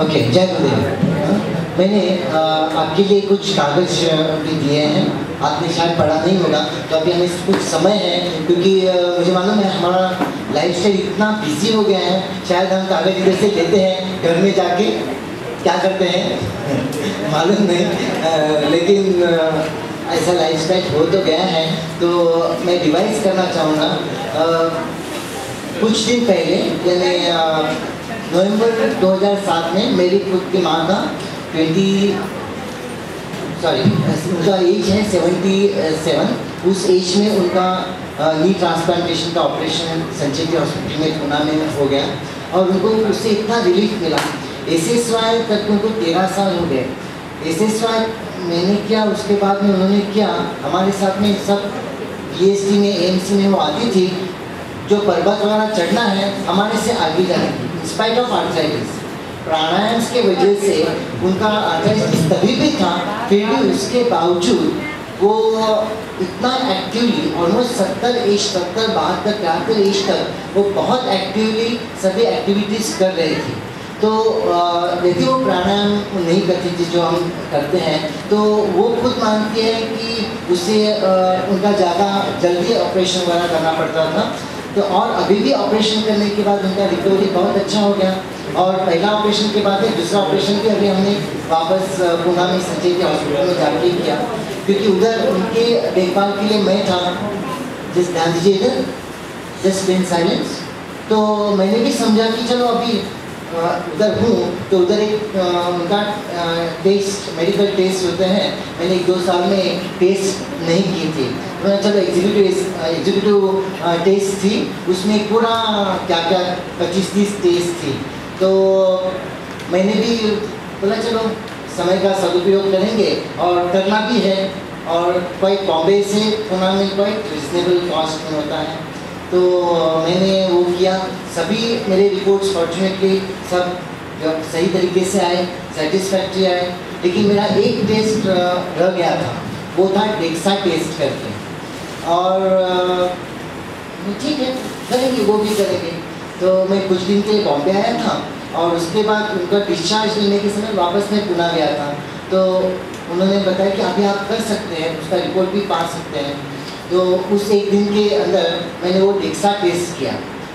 Okay, जय गुरुदेव। मैंने आपके लिए कुछ कागज भी दिए हैं, आपने शायद पढ़ा नहीं होगा, तो अभी हमें कुछ समय है क्योंकि मुझे मालूम है हमारा लाइफस्टाइल इतना बिजी हो गया है, शायद हम कागज इधर से लेते हैं, घर में जाके क्या करते हैं मालूम नहीं, लेकिन ऐसा लाइफस्टाइल हो तो गया है। तो मैं रिवाइज करना चाहूँगा। कुछ दिन पहले यानी नवंबर 2007 में मेरी खुद की माँ का उनका एज है 77। उस एज में उनका नी ट्रांसप्लांटेशन का ऑपरेशन संचेती हॉस्पिटल में पुणे में हो गया और उनको उससे इतना रिलीफ मिला। SSY तक उनको 13 साल हो गए। SSY मैंने किया, उसके बाद में उन्होंने किया हमारे साथ में सब EST में AMC में वो आती थी। जो पर्वत वगैरह चढ़ना है हमारे से आगे जाने की, इंस्पाइट ऑफ आर्थराइटिस, प्राणायाम के वजह से उनका आर्थराइटिस तभी भी था, फिर भी उसके बावजूद वो इतना एक्टिवली ऑलमोस्ट 72 एज तक वो बहुत एक्टिवली सभी एक्टिविटीज़ कर रही थी। तो यदि वो प्राणायाम नहीं करती थी जो हम करते हैं, तो वो खुद मानती है कि उससे उनका ज़्यादा जल्दी ऑपरेशन वगैरह करना पड़ता था। तो और अभी भी ऑपरेशन करने के बाद उनका रिकवरी बहुत अच्छा हो गया और पहला ऑपरेशन के बाद दूसरा ऑपरेशन भी अभी हमने वापस पुणे में संचेती हॉस्पिटल में जाके किया, क्योंकि उधर उनके देखभाल के लिए मैं था। जस्ट ध्यान दीजिए इधर, जस्ट इन साइलेंस। तो मैंने भी समझा कि चलो अभी उधर हूँ तो उधर एक उनका टेस्ट, मेडिकल टेस्ट होते हैं, मैंने 1-2 साल में टेस्ट नहीं की थी। चलो एग्जीक्यूटिव टेस्ट थी, उसमें पूरा क्या 25-30 टेस्ट थी। तो मैंने भी बोला चलो समय का सदुपयोग करेंगे और करना भी है, और क्वाइट बॉम्बे से पुणे में क्वाइट रिजनेबल कॉस्ट में होता है। तो मैंने वो किया, सभी मेरे रिपोर्ट्स फॉर्चुनेटली सब सही तरीके से आए, सेटिस्फैक्ट्री आए। लेकिन मेरा एक टेस्ट रह गया था, वो था डेक्सा टेस्ट करके, और ठीक है करेंगे, वो भी करेंगे। तो मैं कुछ दिन के लिए बॉम्बे आया था और उसके बाद उनका डिस्चार्ज लेने के समय वापस मैं पुणे गया था। तो उन्होंने बताया कि अभी आप कर सकते हैं, उसका रिपोर्ट भी पा सकते हैं। तो उस एक दिन के अंदर मैंने वो डेक्सा टेस्ट किया,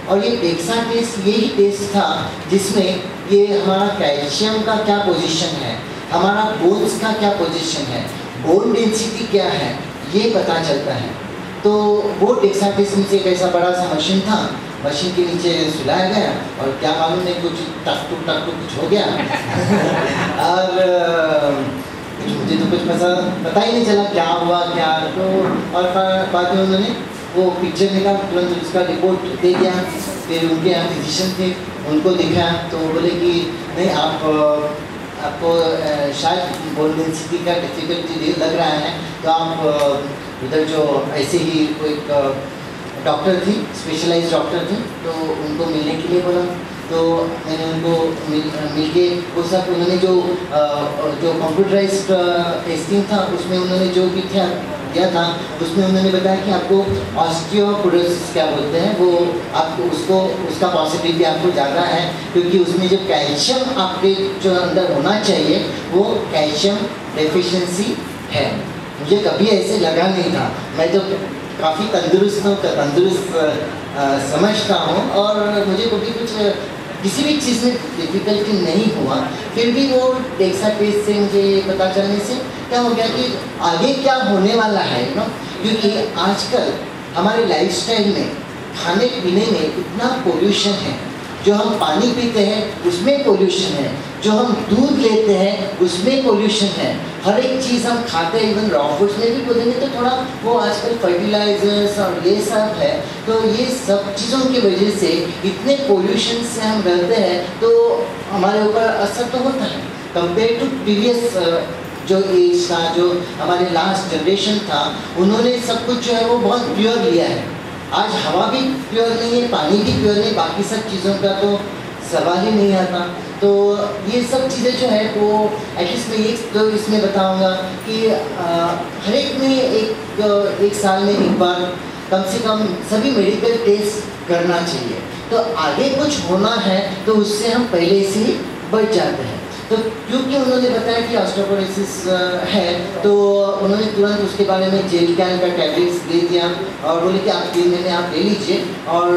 और ये डेक्सा टेस्ट यही टेस्ट था जिसमें ये हमारा कैल्शियम का क्या पोजीशन है, हमारा बोन्स का क्या पोजीशन है, बोन डेंसिटी क्या है, ये पता चलता है। तो वो डेक्सा टेस्ट नीचे एक ऐसा बड़ा सा मशीन था, मशीन के नीचे सुलाया गया और क्या मालूम नहीं कुछ टक टुक कुछ हो गया और मुझे तो कुछ पता ही नहीं चला क्या हुआ क्या। तो और बाद में उन्होंने वो पिक्चर निकाल तुरंत उसका रिपोर्ट दे दिया। फिर उनके यहाँ फिजिशियन थे, उनको दिखा तो बोले कि नहीं आपको शायद बोन डेंसिटी का डिफिकल्टी लग रहा है, तो आप उधर जो ऐसे ही कोई डॉक्टर थी, स्पेशलाइज्ड डॉक्टर थे, तो उनको मिलने के लिए बोला। तो मैंने उनको मिल के वो सब उन्होंने जो कंप्यूटराइज्ड टेस्टिंग था उसमें उन्होंने जो भी किया था उसमें उन्होंने बताया कि आपको ऑस्टियोपोरोसिस क्या बोलते हैं, वो आपको उसका पॉसिबिलिटी आपको ज़्यादा है, क्योंकि उसमें जो कैल्शियम आपके जो अंदर होना चाहिए वो कैल्शियम डेफिशिएंसी है। मुझे कभी ऐसे लगा नहीं था, मैं तो काफ़ी तंदुरुस्त समझता हूँ और मुझे कभी कुछ किसी भी चीज़ में डिफ़िकल्टी नहीं हुआ। फिर भी वो डेक्सा टेस्ट से मुझे पता चलने से क्या हो गया कि आगे क्या होने वाला है ना, क्योंकि आजकल हमारे लाइफस्टाइल में खाने पीने में इतना पोल्यूशन है। जो हम पानी पीते हैं उसमें पोल्यूशन है, जो हम दूध लेते हैं उसमें पोल्यूशन है, हर एक चीज़ हम खाते हैं, इवन रॉ फूड्स में भी बोलेंगे तो थोड़ा वो आजकल फर्टिलाइजर्स और ये सब है। तो ये सब चीज़ों की वजह से इतने पोल्यूशन से हम रहते हैं तो हमारे ऊपर असर तो होता है। कंपेयर टू प्रीवियस जो एज था, जो हमारे लास्ट जनरेशन था, उन्होंने सब कुछ जो है वो बहुत प्योर लिया है। आज हवा भी प्योर नहीं है, पानी भी प्योर नहीं, बाकी सब चीज़ों का तो सवाल ही नहीं आता। तो ये सब चीज़ें जो है वो एटलीस्ट मैं एक तो इसमें बताऊंगा कि हर एक में एक साल में एक बार कम से कम सभी मेडिकल टेस्ट करना चाहिए। तो आगे कुछ होना है तो उससे हम पहले से ही बच जाते हैं। तो क्योंकि उन्होंने बताया कि ऑस्टियोपोरोसिस है, तो उन्होंने तुरंत उसके बारे में जेलिकैन का टैबलेट्स दे दिया और बोले कि आप 3 महीने आप ले लीजिए और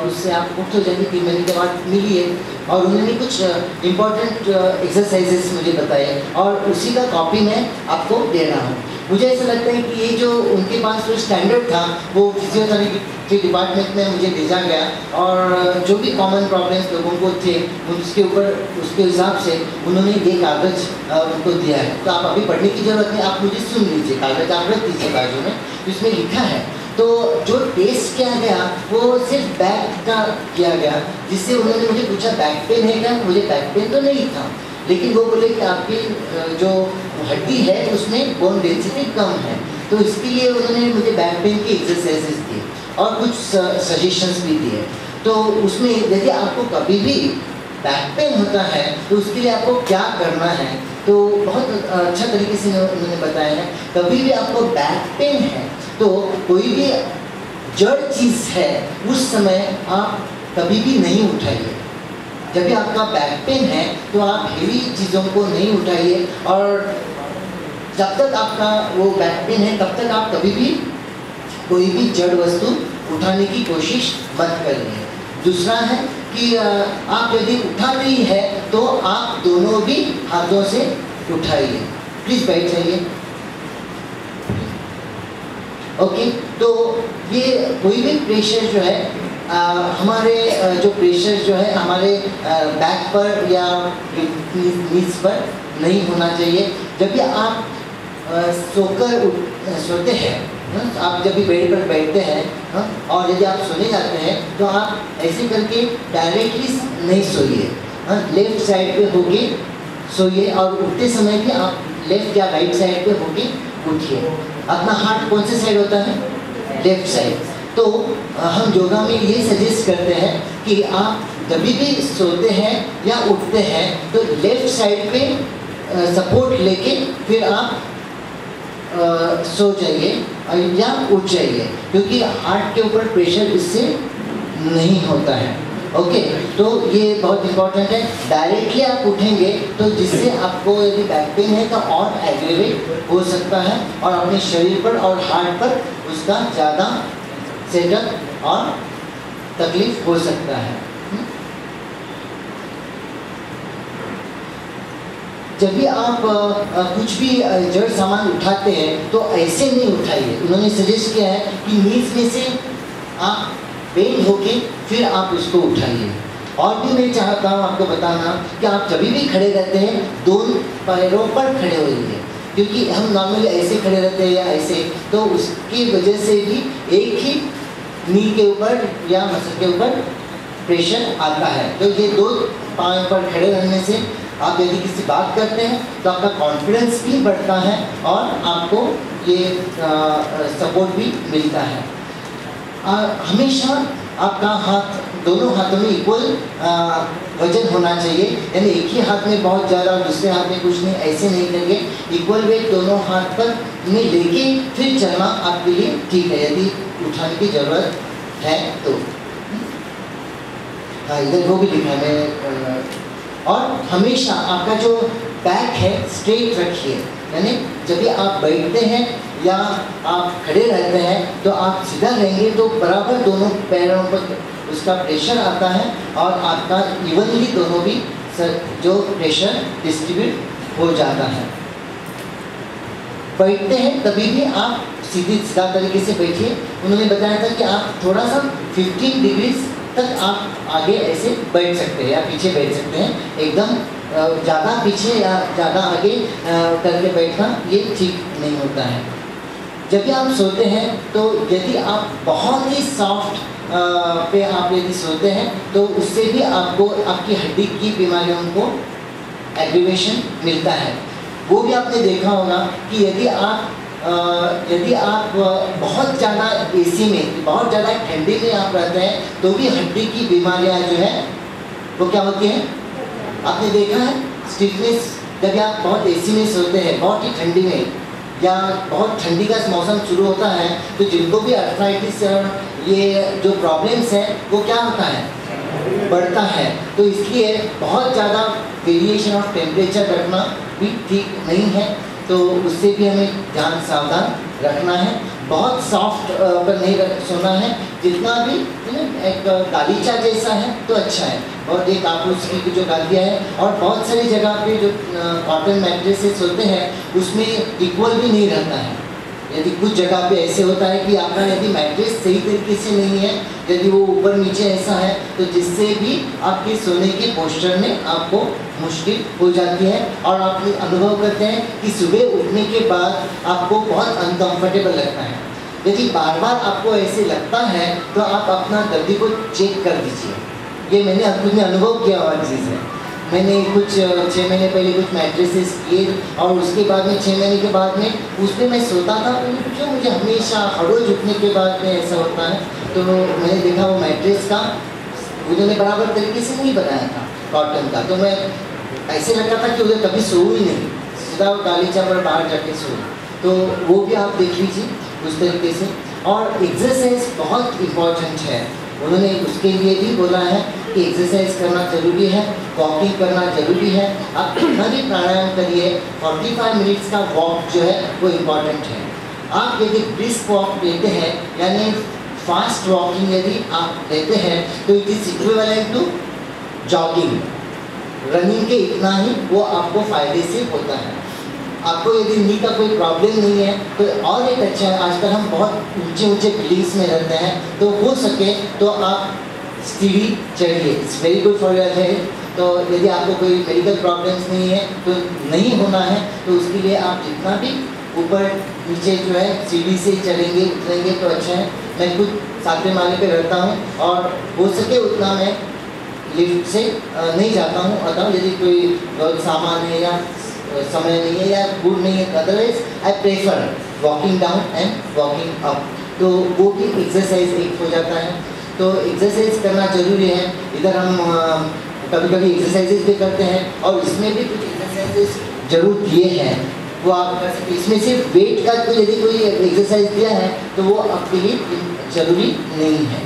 उससे आप मुक्त हो जाएंगे, 3 महीने के बाद मिलिए। और उन्होंने कुछ इम्पॉर्टेंट एक्सरसाइजेस मुझे बताए और उसी का कॉपी मैं आपको दे रहा हूँ। मुझे ऐसा लगता है कि ये जो उनके पास जो स्टैंडर्ड था वो फिजियोथेरेपी के डिपार्टमेंट में मुझे भेजा गया और जो भी कॉमन प्रॉब्लम्स लोगों को थे उसके ऊपर उसके हिसाब से उन्होंने ये कागज़ उनको दिया है। तो आप अभी पढ़ने की ज़रूरत नहीं, आप मुझे सुन लीजिए, कागज़ आप रख दीजिए बाजू में, इसमें लिखा है। तो जो टेस्ट किया गया वो सिर्फ बैक का किया गया, जिससे उन्होंने मुझे पूछा बैक पेन है क्या? मुझे बैक पेन तो नहीं था, लेकिन वो बोले कि आपकी जो हड्डी है उसमें बोन डेंसिटी कम है, तो इसके लिए उन्होंने मुझे बैक पेन की एक्सरसाइजेस दी और कुछ सजेशंस भी दिए। तो उसमें यदि आपको कभी भी बैक पेन होता है तो उसके लिए आपको क्या करना है, तो बहुत अच्छा तरीके से उन्होंने बताया है। कभी भी आपको बैक पेन है तो कोई भी जड़ चीज़ है उस समय आप कभी भी नहीं उठाइए। जब भी आपका बैक पेन है तो आप हेवी चीज़ों को नहीं उठाइए और जब तक आपका वो बैक पेन है तब तक आप कभी भी कोई भी जड़ वस्तु उठाने की कोशिश मत करिए। दूसरा है कि आप यदि उठा रही है तो आप दोनों भी हाथों से उठाइए। प्लीज़ बैठ जाइए। ओके, तो ये कोई भी प्रेशर जो है हमारे जो प्रेशर जो है हमारे बैक पर या नीज पर नहीं होना चाहिए। जब भी आप सोते हैं, आप जब भी बेड पर बैठते हैं और यदि आप सोने जाते हैं तो आप ऐसे करके डायरेक्टली नहीं सोइए, लेफ्ट साइड पे होके सोइए और उठते समय भी आप लेफ्ट या राइट साइड पे होके उठिए। अपना हाथ कौन से साइड होता है? Left side. तो हम योगा में ये सजेस्ट करते हैं कि आप जब भी सोते हैं या उठते हैं तो लेफ्ट साइड पे सपोर्ट लेके फिर आप सो जाइए या उठ जाइए, क्योंकि हार्ट के ऊपर प्रेशर इससे नहीं होता है। ओके, तो ये बहुत इम्पोर्टेंट है। डायरेक्टली आप उठेंगे तो जिससे आपको यदि बैक पेन है तो और एग्रेवेट हो सकता है और अपने शरीर पर और हार्ट पर उसका ज़्यादा सेटअप और तकलीफ हो सकता है। जब भी आप कुछ भी जड़ सामान उठाते हैं तो ऐसे नहीं उठाइए। उन्होंने सजेस्ट किया है कि नीज में से आप बेंड होके फिर आप उसको उठाइए। और भी मैं चाहता हूँ आपको बताना कि आप जब भी खड़े रहते हैं दोनों पैरों पर खड़े होइए, क्योंकि हम नॉर्मली ऐसे खड़े रहते हैं या ऐसे, तो उसकी वजह से भी एक ही नी के ऊपर या मसल के ऊपर प्रेशर आता है। तो ये दो पाँव पर खड़े रहने से आप यदि किसी बात करते हैं तो आपका कॉन्फिडेंस भी बढ़ता है और आपको ये सपोर्ट भी मिलता है। हमेशा आपका हाथ दोनों हाथों में इक्वल वजन होना चाहिए, यानी एक ही हाथ में बहुत ज़्यादा और दूसरे हाथ में कुछ नहीं, ऐसे नहीं करेंगे। इक्वल वेट दोनों हाथ पर में लेके फिर चलना आपके लिए ठीक है, यदि उठाने की ज़रूरत है तो। हाँ, इधर वो भी लिखा है। और हमेशा आपका जो बैक है स्ट्रेट रखिए, यानी जब भी आप बैठते हैं या आप खड़े रहते हैं तो आप सीधा रहेंगे तो बराबर दोनों पैरों पर उसका प्रेशर आता है और आपका इवनली दोनों भी जो प्रेशर डिस्ट्रीब्यूट हो जाता है। बैठते हैं तभी भी आप सीधा तरीके से बैठिए। उन्होंने बताया था कि आप थोड़ा सा 15 डिग्री तक आप आगे ऐसे बैठ सकते हैं या पीछे बैठ सकते हैं। एकदम ज़्यादा पीछे या ज़्यादा आगे करके बैठना ये ठीक नहीं होता है। जब भी आप सोते हैं तो यदि आप बहुत ही सॉफ्ट पे आप यदि सोते हैं तो उससे भी आपको आपकी हड्डी की बीमारियों को एग्रीवेशन मिलता है। वो भी आपने देखा होगा कि यदि आप बहुत ज़्यादा एसी में, बहुत ज़्यादा ठंडी में आप रहते हैं तो भी हड्डी की बीमारियां जो है वो क्या होती हैं? आपने देखा है स्टिफनेस। जब आप बहुत एसी में सोते हैं, बहुत ही ठंडी में या बहुत ठंडी का मौसम शुरू होता है तो जिनको भी अर्थराइटिस ये जो प्रॉब्लम्स हैं वो क्या होता है? बढ़ता है। तो इसलिए बहुत ज़्यादा वेरिएशन ऑफ टेम्परेचर रखना भी ठीक नहीं है, तो उससे भी हमें ध्यान सावधान रखना है। बहुत सॉफ्ट पर नहीं सोना है, जितना भी एक गालीचा जैसा है तो अच्छा है। और एक आपको उसकी जो गालियाँ है, और बहुत सारी जगह पे जो कॉटन मैट्रेसेस होते हैं उसमें इक्वल भी नहीं रहता है। यदि कुछ जगह पे ऐसे होता है कि आपका यदि मैट्रेस सही तरीके से नहीं है, यदि वो ऊपर नीचे ऐसा है, तो जिससे भी आपके सोने के पोस्चर में आपको मुश्किल हो जाती है, और आप अनुभव करते हैं कि सुबह उठने के बाद आपको बहुत अनकंफर्टेबल लगता है। यदि बार बार आपको ऐसे लगता है तो आप अपना गद्दी को चेक कर दीजिए। ये मैंने खुद में अनुभव किया हुआ चीज़ है। मैंने कुछ 6 महीने पहले कुछ मैट्रेसेस किए, और उसके बाद में 6 महीने के बाद में उस पर मैं सोता था, क्यों मुझे हमेशा हर रोज उठने के बाद में ऐसा होता है। तो मैंने देखा वो मैट्रेस का उन्होंने बराबर तरीके से नहीं बनाया था कॉटन का, तो मैं ऐसे लगता था कि उधर कभी सोऊँ ही नहीं, सीधा गालीचा पर बाहर जाके सोऊँ। तो वो भी आप देख लीजिए उस तरीके से। और एक्सरसाइज बहुत इम्पॉर्टेंट है, उन्होंने उसके लिए भी बोला है कि एक्सरसाइज करना जरूरी है, वॉकिंग करना जरूरी है। आप कितना भी प्राणायाम करिए, 45 मिनट्स का वॉक जो है वो इम्पॉर्टेंट है। आप यदि ब्रिस्क वॉक लेते हैं, यानी फास्ट वॉकिंग यदि आप लेते हैं, तो it is equivalent to jogging, running के इतना ही वो आपको फायदे से होता है। आपको यदि नी का कोई प्रॉब्लम नहीं है तो और एक अच्छा है, आजकल हम बहुत ऊंचे ऊंचे बिल्डिंग्स में रहते हैं, तो हो सके तो आप सीढ़ी चढ़िए, it's very good for your health. तो यदि आपको कोई मेडिकल प्रॉब्लम्स नहीं है तो नहीं होना है, तो उसके लिए आप जितना भी ऊपर नीचे जो है सीढ़ी से चलेंगे उतरेंगे तो अच्छा है। मैं खुद 7वें माले पे रहता हूँ, और हो सके उतना मैं लिफ्ट से नहीं जाता हूँ, आता हूँ यदि कोई बहुत सामान है या समय नहीं है या गुड नहीं है, otherwise I prefer walking down and walking up. तो वो भी एक्सरसाइज एक हो जाता है। तो एक्सरसाइज करना जरूरी है। इधर हम कभी कभी एक्सरसाइजेज भी करते हैं, और इसमें भी कुछ एक्सरसाइजेज जरूर दिए हैं, वो आप कर सकते। इसमें सिर्फ वेट का कोई यदि कोई एक्सरसाइज दिया है तो वो आपके लिए जरूरी नहीं है।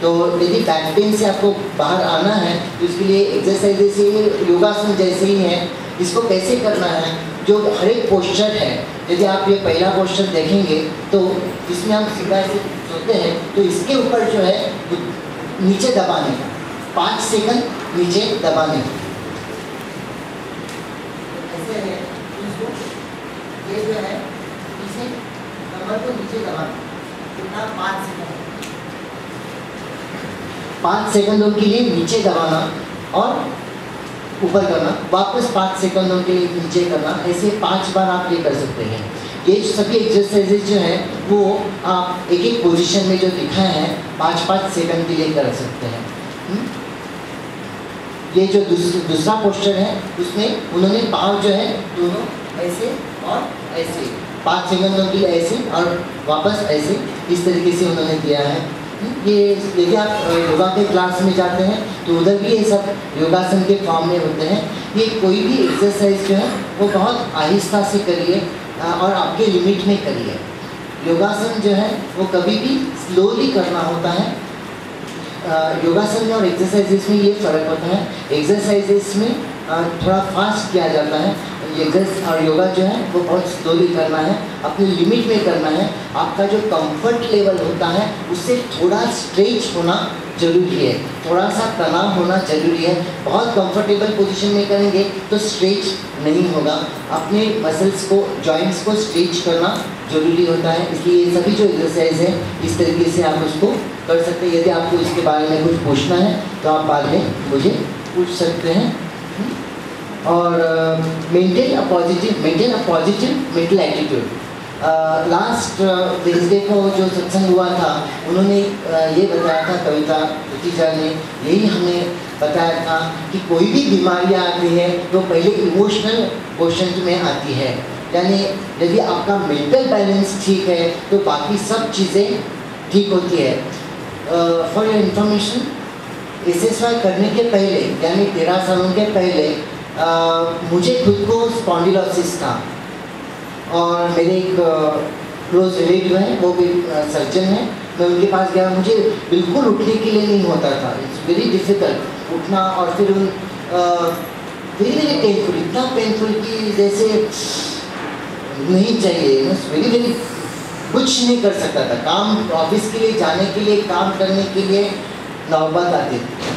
तो यदि बैक पेन से आपको बाहर आना है तो इसके लिए एक्सरसाइजेज योगासन जैसे ही है। इसको कैसे करना है, जो हर एक पोस्चर है, यदि आप ये पहला पोस्चर देखेंगे तो इसमें हम सीधा ऐसे सोते हैं, तो इसके ऊपर जो है नीचे दबाने का 5 सेकंड नीचे दबाने का, ऐसे है इसको, ये जो है इसे कमर को नीचे दबाना, कितना 5 सेकंडों के लिए नीचे दबाना और ऊपर करना, वापस 5 सेकंडों के लिए नीचे करना, ऐसे 5 बार आप ये कर सकते हैं। ये सभी एक्सरसाइजेज जो हैं वो आप एक एक पोजीशन में जो दिखा है 5-5 सेकंड के लिए कर सकते हैं। ये जो दूसरा पोस्चर है उसमें उन्होंने पाँव जो है दोनों ऐसे और ऐसे 5 सेकंडों के लिए ऐसे और वापस ऐसे, इस तरीके से उन्होंने दिया है। ये यदि आप योगा के क्लास में जाते हैं तो उधर भी ये सब योगासन के फॉर्म में होते हैं। ये कोई भी एक्सरसाइज जो है वो बहुत आहिस्ता से करिए और आपके लिमिट में करिए। योगासन जो है वो कभी भी स्लोली करना होता है। योगासन में और एक्सरसाइजेस में ये फ़र्क होता है। एक्सरसाइजेस में थोड़ा फास्ट किया जाता है, और योगा जो है वो बहुत स्लोली करना है, अपने लिमिट में करना है। आपका जो कंफर्ट लेवल होता है उससे थोड़ा स्ट्रेच होना जरूरी है, थोड़ा सा तनाव होना जरूरी है। बहुत कंफर्टेबल पोजीशन में करेंगे तो स्ट्रेच नहीं होगा। अपने मसल्स को, जॉइंट्स को स्ट्रेच करना जरूरी होता है। इसलिए ये सभी जो एक्सरसाइज है इस तरीके से आप उसको कर सकते हैं। यदि आपको इसके बारे में कुछ पूछना है तो आप बाद में मुझे पूछ सकते हैं। और maintain a positive mental attitude. Last Wednesday को जो सत्संग हुआ था उन्होंने ये बताया था, कविता टीचर ने यही हमें बताया था कि कोई भी बीमारियाँ आती है तो पहले इमोशनल क्वेश्चन में आती है। यानी यदि आपका मेंटल बैलेंस ठीक है तो बाकी सब चीज़ें ठीक होती है। फॉर योर इन्फॉर्मेशन, SSY करने के पहले यानी 13 सालों के पहले मुझे खुद को स्पॉन्डिलोसिस था, और मेरे एक क्लोज रिलेटिव हैं वो भी सर्जन हैं। मैं उनके पास गया, मुझे बिल्कुल उठने के लिए नहीं होता था, इट्स वेरी डिफ़िकल्ट। उठना और फिर उन वेरी वेरी पेनफुल, इतना पेनफुल कि जैसे नहीं चाहिए, वेरी वेरी कुछ नहीं कर सकता था। काम ऑफिस के लिए जाने के लिए, काम करने के लिए नौबत आती थी।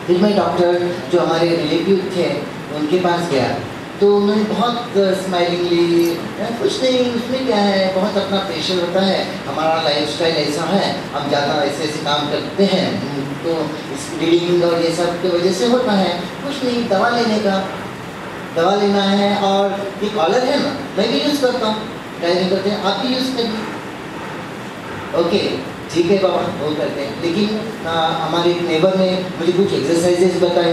फिर मैं डॉक्टर जो हमारे रिलेटिव थे उनके पास गया, तो उन्होंने बहुत स्माइलिंगली, कुछ नहीं उसमें क्या है, बहुत अपना प्रेशर होता है, हमारा लाइफस्टाइल ऐसा है, हम ज़्यादा ऐसे ऐसे काम करते हैं, तो इस रीडिंग और ये सब की वजह से होता है, कुछ नहीं, दवा लेने का, दवा लेना है। और ये कॉलर है ना, मैं भी यूज़ करता हूँ, ड्राइविंग करते हैं, आप भी यूज़ करिए, ओके ठीक है बाबा, वो करते हैं। लेकिन हमारे एक नेबर ने मुझे कुछ एक्सरसाइजेज बताए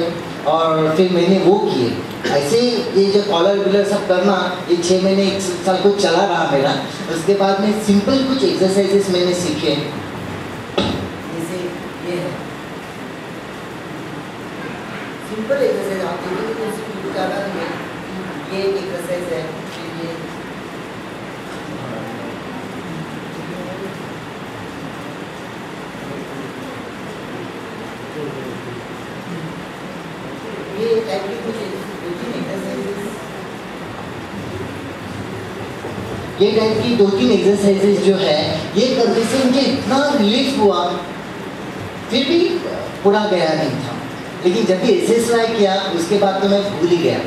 और फिर मैंने वो किए। ऐसे ये जो कॉलर विलर सब करना, ये 6 महीने 1 साल को चला रहा मेरा। उसके बाद में सिंपल कुछ एक्सरसाइजेस मैंने सीखे, जैसे ये है सिंपल एक्सरसाइज, आप देखेंगे तो इसमें कुछ ज़्यादा नहीं है, ये एक्सरसाइज है, ये टाइप की कुछ ये टाइप की 2-3 एक्सरसाइजेज जो है, ये करने से मुझे इतना रिलीफ हुआ, फिर भी पूरा गया नहीं था। लेकिन जब भी एक्सरसाइज किया उसके बाद तो मैं भूल ही गया।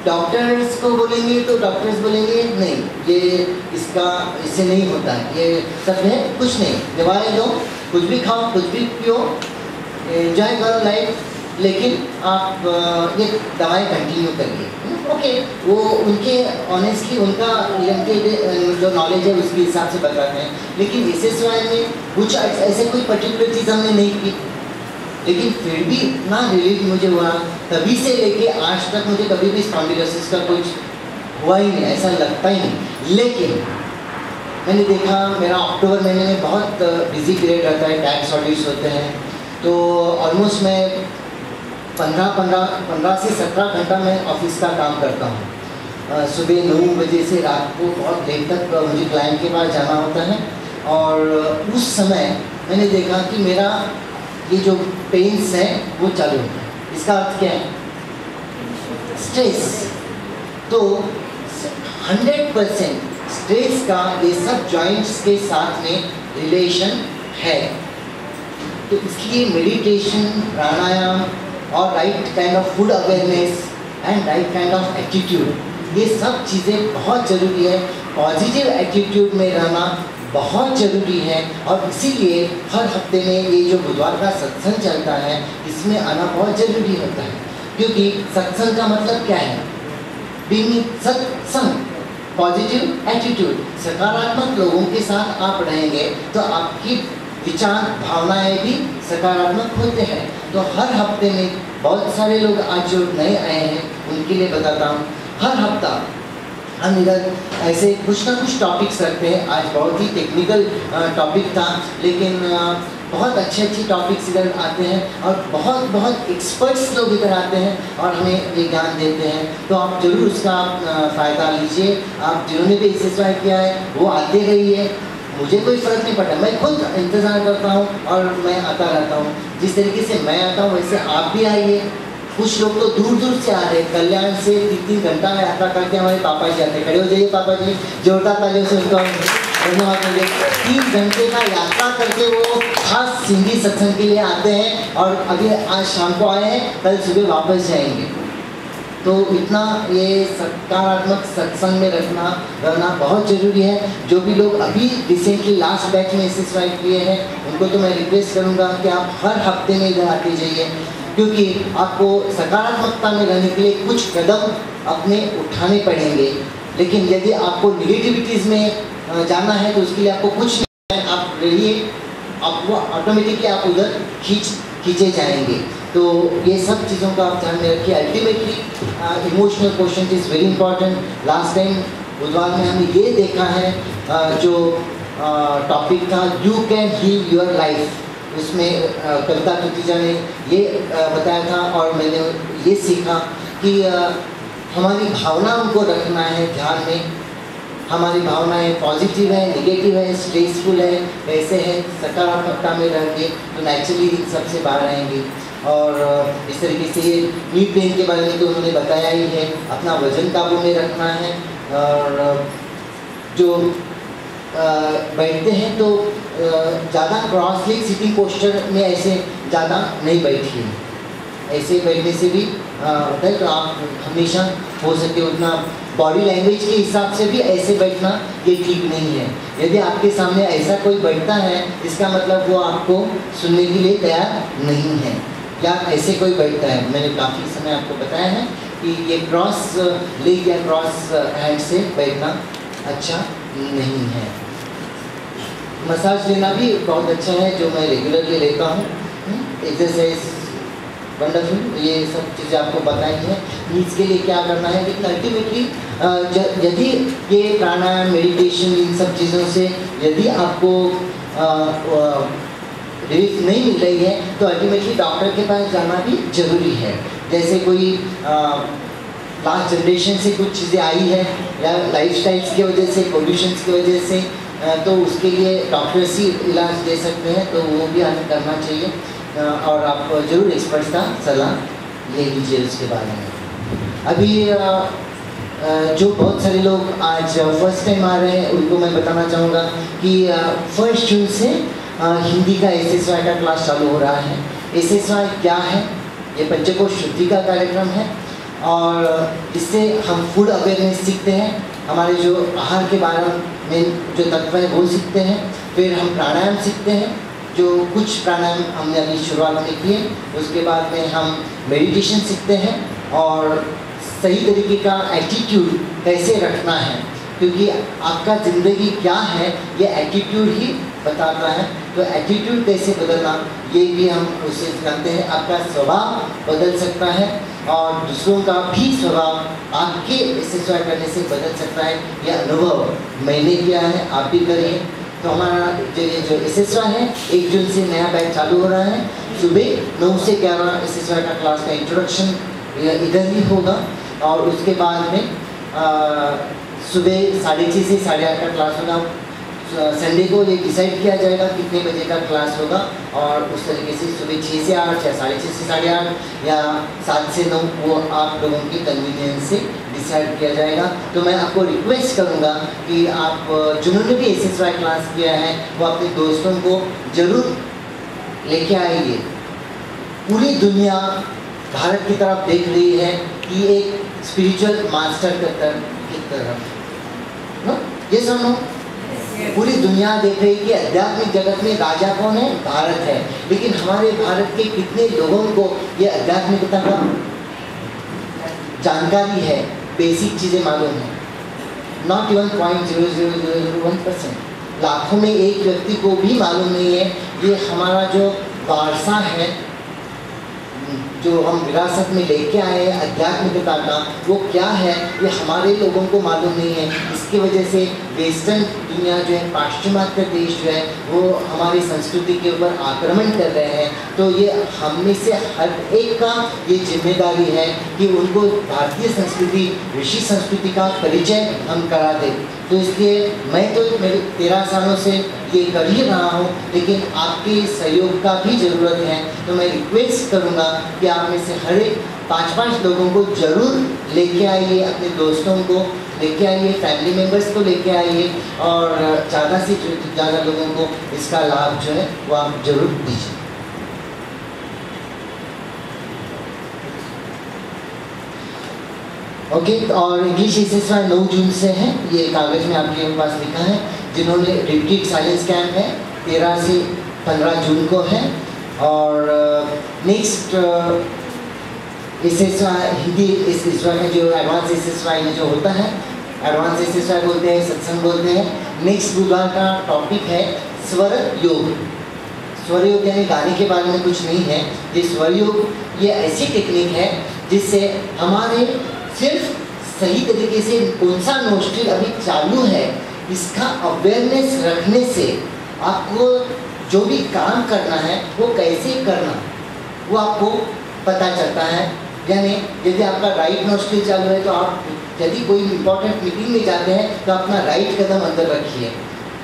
डॉक्टर्स को बोलेंगे तो डॉक्टर्स बोलेंगे नहीं, ये इससे नहीं होता है, ये सब है, कुछ नहीं, दवाई लो, कुछ भी खाओ, कुछ भी पियो, एंजॉय करो लाइफ, लेकिन आप ये दवाएं कंटिन्यू करिए। ओके, वो उनके ऑनेस्टली उनका लिमिटेड जो नॉलेज है उसके हिसाब से बताते हैं। लेकिन SSY में कुछ ऐसे कोई पर्टिकुलर चीज़ हमने नहीं की, लेकिन फिर भी इतना रिलीफ मुझे हुआ, तभी से लेके आज तक मुझे कभी भी स्पॉन्डिलोसिस का कुछ हुआ ही नहीं, ऐसा लगता ही नहीं। लेकिन मैंने देखा मेरा अक्टूबर महीने में बहुत बिजी पीरियड रहता है, टैक्स ऑडिट्स होते हैं, तो ऑलमोस्ट मैं 15 से 17 घंटा मैं ऑफिस का काम करता हूँ। सुबह 9 बजे से रात को बहुत देर तक मुझे क्लाइंट के पास जाना होता है। और उस समय मैंने देखा कि मेरा ये जो पेन्स हैं वो चालू होता है। इसका अर्थ क्या है? स्ट्रेस। तो 100% स्ट्रेस का ये सब जॉइंट्स के साथ में रिलेशन है। तो इसलिए मेडिटेशन, प्राणायाम और right kind of food awareness and right kind of attitude, ये सब चीज़ें बहुत ज़रूरी है। पॉजिटिव एटीट्यूड में रहना बहुत ज़रूरी है। और इसीलिए हर हफ्ते में ये जो बुधवार का सत्संग चलता है, इसमें आना बहुत ज़रूरी होता है। क्योंकि सत्संग का मतलब क्या है? बीइंग सत्संग, पॉजिटिव एटीट्यूड, सकारात्मक लोगों के साथ आप रहेंगे तो आपकी विचार, भावनाएं भी सकारात्मक होते हैं। तो हर हफ्ते में बहुत सारे लोग आज जो नए आए हैं उनके लिए बताता हूँ, हर हफ्ता हम इधर ऐसे कुछ ना कुछ टॉपिक्स रखते हैं। आज बहुत ही टेक्निकल टॉपिक था, लेकिन बहुत अच्छे टॉपिक्स इधर आते हैं और बहुत एक्सपर्ट्स लोग इधर आते हैं और हमें ये ज्ञान देते हैं। तो आप जरूर उसका फ़ायदा लीजिए। आप जिन्होंने भी SSY किया है वो आते रहिए, मुझे कोई फ़र्क नहीं पड़ता, मैं खुद इंतज़ार करता हूँ और मैं आता रहता हूँ। जिस तरीके से मैं आता हूँ वैसे आप भी आइए। कुछ लोग तो दूर दूर से आ रहे, कल्याण से 3-3 घंटा यात्रा करके हमारे पापा जी आते। खड़े हो जाइए पापा जी, जोरदार तालियों से उनका धन्यवाद दीजिए। 3 घंटे का यात्रा करके वो खास सिंधी सत्संग के लिए आते हैं और अभी आज शाम को आए हैं, कल सुबह वापस जाएंगे। तो इतना ये सकारात्मक सत्संग में रहना बहुत ज़रूरी है। जो भी लोग अभी रिसेंटली लास्ट बैच में SSY किए हैं उनको तो मैं रिक्वेस्ट करूँगा कि आप हर हफ्ते में इधर आते जाइए, क्योंकि आपको सकारात्मकता में रहने के लिए कुछ कदम अपने उठाने पड़ेंगे। लेकिन यदि आपको निगेटिविटीज़ में जाना है तो उसके लिए आपको कुछ नहीं है, आप रहिए, आपको ऑटोमेटिकली आप उधर खींचे जाएंगे। तो ये सब चीज़ों का आप ध्यान में रखिए। Ultimately emotional question is very important. Last time बुधवार में हमने ये देखा है, जो टॉपिक था you can heal your life, उसमें कविता तुतीजा ने ये बताया था और मैंने ये सीखा कि हमारी भावनाओं को रखना है ध्यान में, हमारी भावनाएं पॉजिटिव है, नेगेटिव है, स्ट्रेसफुल है, कैसे है, सकारात्मकता में रहेंगे तो नेचुरली इन सबसे बाहर आएंगे। और इस तरीके से ये नी पेन के बारे में तो उन्होंने बताया ही है, अपना वजन काबू में रखना है। और जो बैठते हैं तो ज़्यादा क्रॉस लेग सिटिंग पोस्चर में ऐसे ज़्यादा नहीं बैठिए, ऐसे बैठने से भी होता है। तो आप हमेशा हो सके उतना बॉडी लैंग्वेज के हिसाब से भी ऐसे बैठना ये ठीक नहीं है। यदि आपके सामने ऐसा कोई बैठता है इसका मतलब वो आपको सुनने के लिए तैयार नहीं है, या ऐसे कोई बैठता है। मैंने काफ़ी समय आपको बताया है कि ये क्रॉस लेग या क्रॉस हैंड से बैठना अच्छा नहीं है। मसाज लेना भी बहुत अच्छा है, जो मैं रेगुलरली लेता हूँ। एक्सरसाइज वंडरफुल, ये सब चीज़ें आपको बताई हैं। नीड्स के लिए क्या करना है, लेकिन अल्टीमेटली यदि ये प्राणायाम, मेडिटेशन, इन सब चीज़ों से यदि आपको रिलीफ नहीं मिल रही है तो अल्टीमेटली डॉक्टर के पास जाना भी ज़रूरी है। जैसे कोई लास्ट जनरेशन से कुछ चीज़ें आई है या लाइफस्टाइल्स की वजह से, पोल्यूशंस की वजह से, तो उसके लिए डॉक्टर्स ही इलाज दे सकते हैं, तो वो भी हमें करना चाहिए। और आप ज़रूर एक्सपर्ट्स का सलाह ले लीजिए उसके बारे में। अभी जो बहुत सारे लोग आज फर्स्ट टाइम आ रहे हैं उनको मैं बताना चाहूँगा कि 1 जून से हिंदी का SSY का क्लास चालू हो रहा है। SSY क्या है? ये पंचकोश शुद्धि का कार्यक्रम है और इससे हम फूड अवेयरनेस सीखते हैं, हमारे जो आहार के बारे में जो तत्व है वो सीखते हैं। फिर हम प्राणायाम सीखते हैं, जो कुछ प्राणायाम हमने अभी शुरुआत में किए। उसके बाद में हम मेडिटेशन सीखते हैं और सही तरीके का एटीट्यूड कैसे रखना है, क्योंकि आपका ज़िंदगी क्या है ये एटीट्यूड ही बताता है। तो एटीट्यूड कैसे बदलना ये भी हम उससे जानते हैं। आपका स्वभाव बदल सकता है और दूसरों का भी स्वभाव आपके SSY करने से बदल सकता है। यह अनुभव मैंने किया है, आप भी करिए। तो हमारा जो SSY है 1 जून से नया बैच चालू हो रहा है। सुबह 9 से 11 SSY का क्लास का इंट्रोडक्शन इधर ही होगा और उसके बाद में सुबह 6:30 से 8:30 का क्लास होगा। संडे को ये डिसाइड किया जाएगा कितने बजे का क्लास होगा और उस तरीके से सुबह 6 से 8 या 6:30 से 8:30 या 7 से 9 वो आप लोगों की कन्वीनियंस से डिसाइड किया जाएगा। तो मैं आपको रिक्वेस्ट करूंगा कि आप जिन्होंने भी SSY क्लास किया है वो अपने दोस्तों को ज़रूर लेके आइए। पूरी दुनिया भारत की तरफ देख रही है कि एक स्पिरिचुअल मास्टर की तरफ, ये सुनो, पूरी दुनिया देख रही है कि आध्यात्मिक जगत में राजा कौन है? भारत है। लेकिन हमारे भारत के कितने लोगों को ये आध्यात्मिकता का जानकारी है, बेसिक चीज़ें मालूम है? Not even 0.0001%। लाखों में एक व्यक्ति को भी मालूम नहीं है ये हमारा जो वारसा है, जो हम विरासत में लेके आए हैं आध्यात्मिकता का, वो क्या है ये हमारे लोगों को मालूम नहीं है। इसकी वजह से वेस्टर्न दुनिया जो है, पाश्चिमात्य देश जो है, वो हमारी संस्कृति के ऊपर आक्रमण कर रहे हैं। तो ये हम में से हर एक का ये जिम्मेदारी है कि उनको भारतीय संस्कृति, ऋषि संस्कृति का परिचय हम करा दें। तो इसलिए मैं तो मेरे 13 सालों से ये कर ही रहा हूँ, लेकिन आपके सहयोग का भी ज़रूरत है। तो मैं रिक्वेस्ट करूँगा कि आप में से हर एक 5-5 लोगों को ज़रूर लेके आइए, अपने दोस्तों को लेके आइए, फैमिली मेम्बर्स को लेके आइए और ज़्यादा से ज़्यादा लोगों को इसका लाभ जो है वो आप ज़रूर दीजिए। ओके, और इंग्लिश SSY 9 जून से है, ये कागज़ में आपके पास लिखा है। जिन्होंने रिट्रीट साइलेंस कैंप है 13 से 15 जून को है। और नेक्स्ट SSY हिंदी SSY में जो एडवांस SSY में जो होता है, एडवांस SSY बोलते हैं, सत्संग बोलते हैं। नेक्स्ट बुधवार का टॉपिक है स्वर योग। स्वर योग यानी गाने के बारे में कुछ नहीं है। ये स्वर योग ये ऐसी टेक्निक है जिससे हमारे सिर्फ सही तरीके से कौन सा नोस्ट्रिल अभी चालू है इसका अवेयरनेस रखने से आपको जो भी काम करना है वो कैसे करना वो आपको पता चलता है। यानी यदि आपका राइट नोस्ट्रिल चालू है तो आप यदि कोई इंपॉर्टेंट मीटिंग में जाते हैं तो अपना राइट कदम अंदर रखिए,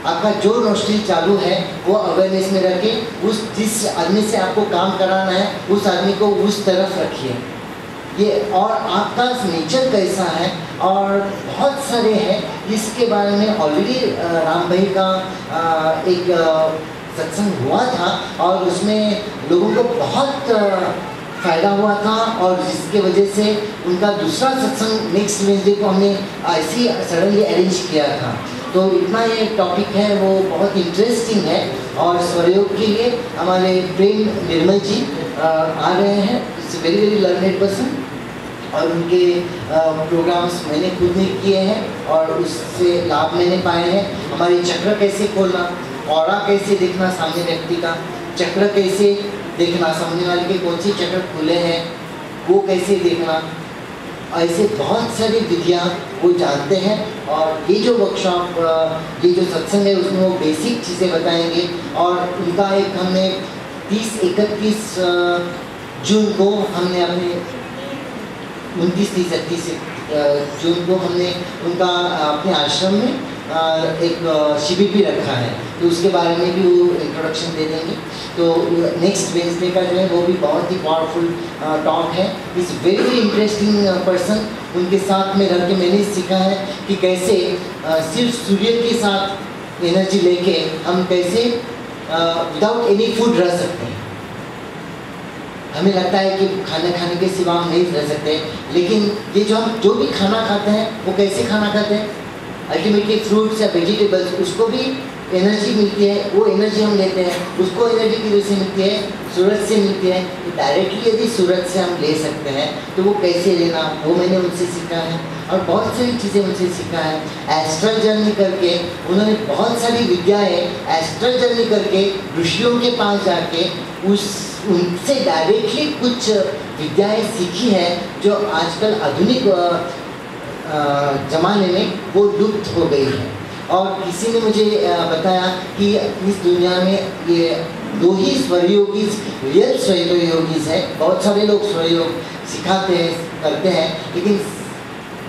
आपका जो नोस्ट्रिल चालू है वो अवेयरनेस में रखें, उस जिस आदमी से आपको काम कराना है उस आदमी को उस तरफ रखिए। ये और आपका नेचर कैसा है और बहुत सारे हैं, इसके बारे में ऑलरेडी राम भाई का एक सत्संग हुआ था और उसमें लोगों को बहुत फ़ायदा हुआ था और जिसके वजह से उनका दूसरा सत्संग नेक्स्ट वेडनेसडे को हमने ऐसे सडनली अरेंज किया था। तो इतना ये टॉपिक है वो बहुत इंटरेस्टिंग है और स्वरयोग के लिए हमारे प्रेम निर्मल जी आ रहे हैं, it's very very learned person और उनके प्रोग्राम्स मैंने खुद ने किए हैं और उससे लाभ मैंने पाए हैं। हमारी चक्र कैसे खोलना, ऑरा कैसे देखना सामने व्यक्ति का, चक्र कैसे देखना, सामने वाले के कौन से चक्र खुले हैं वो कैसे देखना, ऐसे बहुत सारी विधियाँ वो जानते हैं। और ये जो वर्कशॉप, ये जो सत्संग है उसमें वो बेसिक चीज़ें बताएंगे और उनका एक हमने 30-31 जून को हमने अपने 29-30 जून को हमने उनका अपने आश्रम में एक शिविर भी रखा है, तो उसके बारे में भी वो इंट्रोडक्शन दे देंगे। तो नेक्स्ट वेडनेसडे का जो है वो भी बहुत ही पावरफुल टॉक है। Is very very interesting person, उनके साथ में रह के मैंने सीखा है कि कैसे सिर्फ सूर्य के साथ एनर्जी लेके हम कैसे विदाउट एनी फूड रह सकते हैं। हमें लगता है कि खाना खाने के सिवा हम नहीं रह सकते, लेकिन ये जो हम जो भी खाना खाते हैं वो कैसे खाना खाते हैं, अल्टीमेटली फ्रूट्स या वेजिटेबल्स, उसको भी एनर्जी मिलती है, वो एनर्जी हम लेते हैं, उसको एनर्जी किधर से मिलती है, सूरज से मिलती है। तो डायरेक्टली यदि सूरज से हम ले सकते हैं तो वो कैसे लेना, वो मैंने उनसे सीखा है और बहुत सारी चीज़ें उनसे सीखा है। एस्ट्रल जर्नी करके उन्होंने बहुत सारी विद्याएँ एस्ट्रल जर्नी करके ऋषियों के पास जाके उनसे डायरेक्टली कुछ विद्याएँ सीखी है जो आजकल आधुनिक ज़माने में वो लुप्त हो गई है। और किसी ने मुझे बताया कि इस दुनिया में ये 2 ही स्वरयोगीज रियल स्वरयोगीज है। बहुत सारे लोग स्वरयोग सिखाते हैं, करते हैं, लेकिन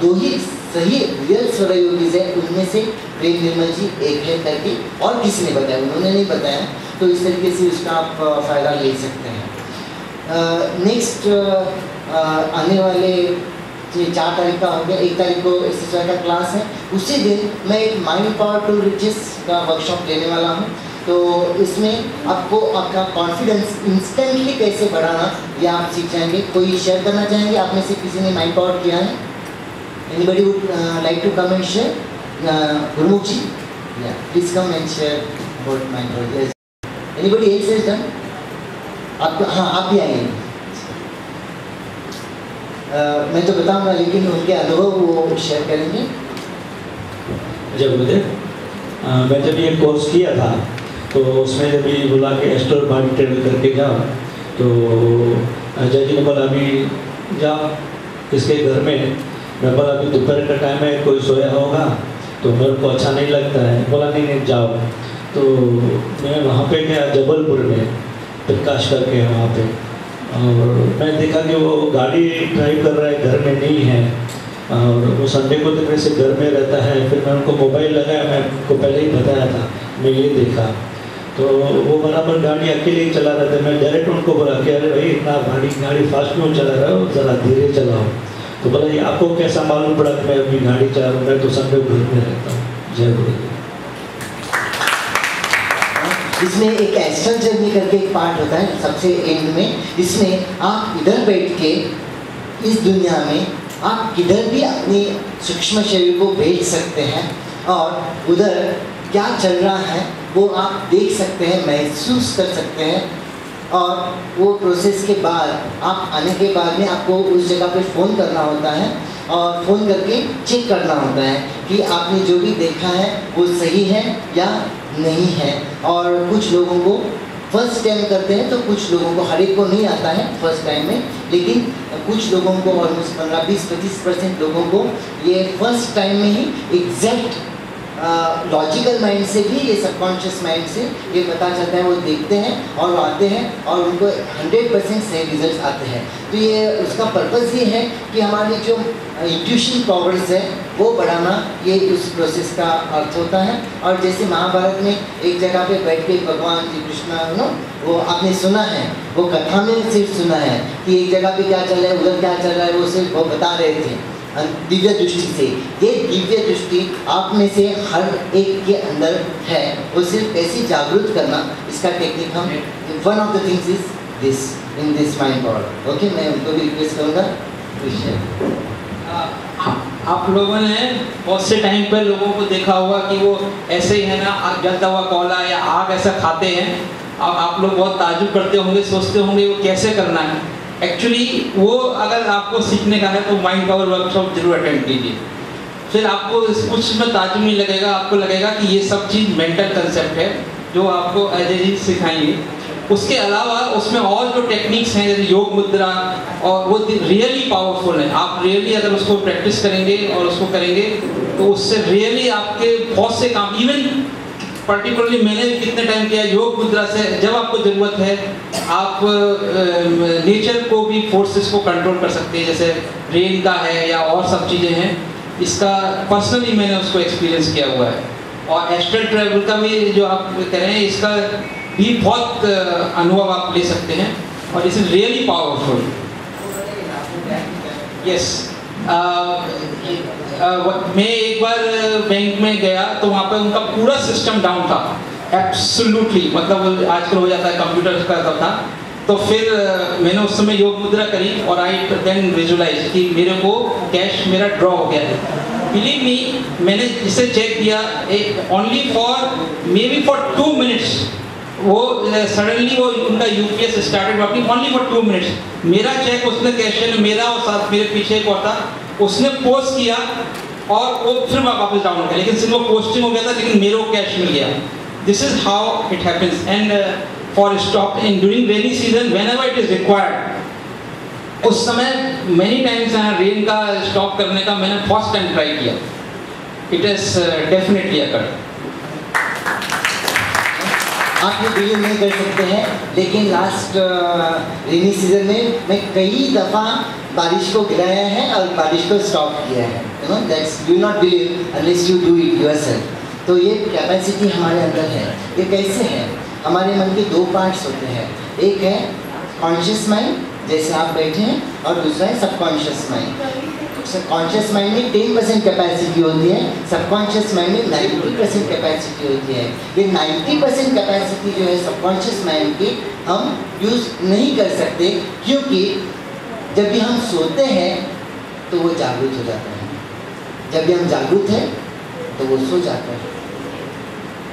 2 ही सही रियल स्वरयोगीज है, उनमें से प्रेम निर्मल जी एक है करके और किसी ने बताया, उन्होंने नहीं बताया। तो इस तरीके से उसका आप फ़ायदा ले सकते हैं। नेक्स्ट आने वाले 4 तारीख का हो गया, 1 तारीख को SSY का क्लास है, उसी दिन मैं एक माइंड पावर टू रिचेस का वर्कशॉप लेने वाला हूँ। तो इसमें आपको आपका कॉन्फिडेंस इंस्टेंटली कैसे बढ़ाना ये आप सीख जाएंगे। कोई शेयर करना चाहेंगे, आप में से किसी ने माइंड पावर किया है? Anybody would like to come and share? Gurmukh ji, please come and share about mind power. Anybody else has done? आपको, हाँ आप भी आएंगे। मैं तो बताऊंगा लेकिन उनके अनुभव वो शेयर करेंगे। जय गुरुदेव, मैं जब ये कोर्स किया था तो उसमें जब ये बोला कि एस्ट्रल बॉडी ट्रेवल करके जाओ, तो अजय जी ने बोला अभी जाओ इसके घर में। मैं बोला अभी दोपहर का टाइम है, कोई सोया होगा तो मेरे को अच्छा नहीं लगता है। बोला नहीं जाओ। तो मैं वहाँ पे गया जबलपुर में, प्रकाश करके वहाँ पे, और मैं देखा कि वो गाड़ी ड्राइव कर रहा है, घर में नहीं है, और वो संडे को तो से घर में रहता है। फिर मैं उनको मोबाइल लगाया, मैं उनको पहले ही बताया था, मैं ये देखा तो वो बराबर गाड़ी अकेले ही चला रहे थे। मैं डायरेक्ट उनको बोला कि अरे भाई इतना गाड़ी फास्ट क्यों चला रहे हो, ज़रा धीरे चलाओ। तो बोला ये आपको कैसा मालूम पड़ा कि मैं अभी गाड़ी चला रहा हूँ, मैं तो संडे को घर में रहता हूँ। जय गुरुदेव। इसमें एक एस्ट्रल जर्नी करके एक पार्ट होता है सबसे एंड में। इसमें आप इधर बैठ के इस दुनिया में आप किधर भी अपने सूक्ष्म शरीर को भेज सकते हैं और उधर क्या चल रहा है वो आप देख सकते हैं, महसूस कर सकते हैं। और वो प्रोसेस के बाद आप आने के बाद में आपको उस जगह पे फ़ोन करना होता है और फ़ोन करके चेक करना होता है कि आपने जो भी देखा है वो सही है या नहीं है। और कुछ लोगों को फर्स्ट टाइम करते हैं तो कुछ लोगों को, हर एक को नहीं आता है फर्स्ट टाइम में, लेकिन कुछ लोगों को ऑलमोस्ट 15-20-25% लोगों को ये फर्स्ट टाइम में ही एग्जैक्ट लॉजिकल माइंड से भी, ये सबकॉन्शियस माइंड से ये पता चलता है, वो देखते हैं और वो आते हैं और उनको 100% सही रिजल्ट आते हैं। तो ये उसका पर्पज़ ये है कि हमारी जो इंट्यूशन पावर्स है वो बढ़ाना, ये उस प्रोसेस का अर्थ होता है। और जैसे महाभारत में एक जगह पे बैठ के भगवान श्री कृष्ण वो आपने सुना है, वो कथा में सिर्फ सुना है कि एक जगह पे क्या चल रहा है, उधर क्या चल रहा है, वो सिर्फ वो बता रहे थे दिव्य दृष्टि से। ये दिव्य दृष्टि आप में से हर एक के अंदर है, वो सिर्फ कैसे जागरूक करना, इसका टेक्निक हम one of the things is this in this mind power. Okay, मैं उनको भी रिक्वेस्ट करूँगा। आप लोगों ने बहुत से टाइम पर लोगों को देखा होगा कि वो ऐसे ही है ना, जलता हुआ कोयला या आग ऐसा खाते हैं। अब आप लोग बहुत ताज्जुब करते होंगे, सोचते होंगे वो कैसे करना है। एक्चुअली वो अगर आपको सीखने का है तो माइंड पावर वर्कशॉप जरूर अटेंड कीजिए, फिर आपको कुछ में ताज्जुब नहीं लगेगा, आपको लगेगा कि ये सब चीज़ मेंटल कंसेप्ट है जो आपको एज ए चीज सिखाएंगे। उसके अलावा उसमें और जो टेक्निक्स हैं जैसे योग मुद्रा, और वो रियली पावरफुल है। आप रियली अगर उसको प्रैक्टिस करेंगे और उसको करेंगे तो उससे रियली आपके बहुत से काम, इवन पर्टिकुलरली मैंने कितने टाइम किया योग मुद्रा से, जब आपको ज़रूरत है आप नेचर को भी, फोर्सेस को कंट्रोल कर सकते हैं, जैसे रेन का है या और सब चीज़ें हैं। इसका पर्सनली मैंने उसको एक्सपीरियंस किया हुआ है। और एस्ट्रल ट्रैवल का भी जो आप कह रहे हैं, इसका भी बहुत अनुभव आप ले सकते हैं और this is really powerful. Yes, मैं एक बार बैंक में गया तो वहाँ पे उनका पूरा सिस्टम डाउन था, एब्सोल्युटली, मतलब आजकल हो जाता है कंप्यूटर का था। तो फिर मैंने उस समय योग मुद्रा करी और आई देन विजुलाइज कि मेरे को कैश मेरा ड्रॉ हो गया। बिलीव मी, मैंने इसे चेक किया only for may be for 2 minutes. वो सडनली वो उनका UPS started working only for 2 minutes. मेरा चेक उसने कैशियर, मेरा और साथ मेरे पीछे एक और था, उसने पोस्ट किया और वो फिर वापस डाउन हो गया, लेकिन सिर्फ वो पोस्टिंग हो गया था, लेकिन मेरे को कैश मिल गया। This is how it happens. And for stop in during rainy season whenever it is required, उस समय मेनी टाइम्स रेन का स्टॉप करने का मैंने फर्स्ट टाइम ट्राई किया। It is definitely occurred. आप ये बिलीव नहीं कर सकते हैं, लेकिन लास्ट रेनी सीजन में मैं कई दफ़ा बारिश को गिराया है और बारिश को स्टॉप किया है। You know that's, you not believe unless you do it yourself. तो ये कैपेसिटी हमारे अंदर है। ये कैसे है? हमारे मन के 2 पार्ट्स होते हैं, एक है कॉन्शियस माइंड जैसे आप बैठे हैं, और दूसरा है सबकॉन्शियस माइंड। कॉन्शियस माइंड में 10% कैपेसिटी होती है, सबकॉन्शियस माइंड में 90% कैपेसिटी होती है। ये 90% कैपेसिटी जो है सबकॉन्शियस माइंड की, हम यूज़ नहीं कर सकते, क्योंकि जब भी हम सोते हैं तो वो जागरूक हो जाता है, जब भी हम जागरूक हैं तो वो सो जाता है।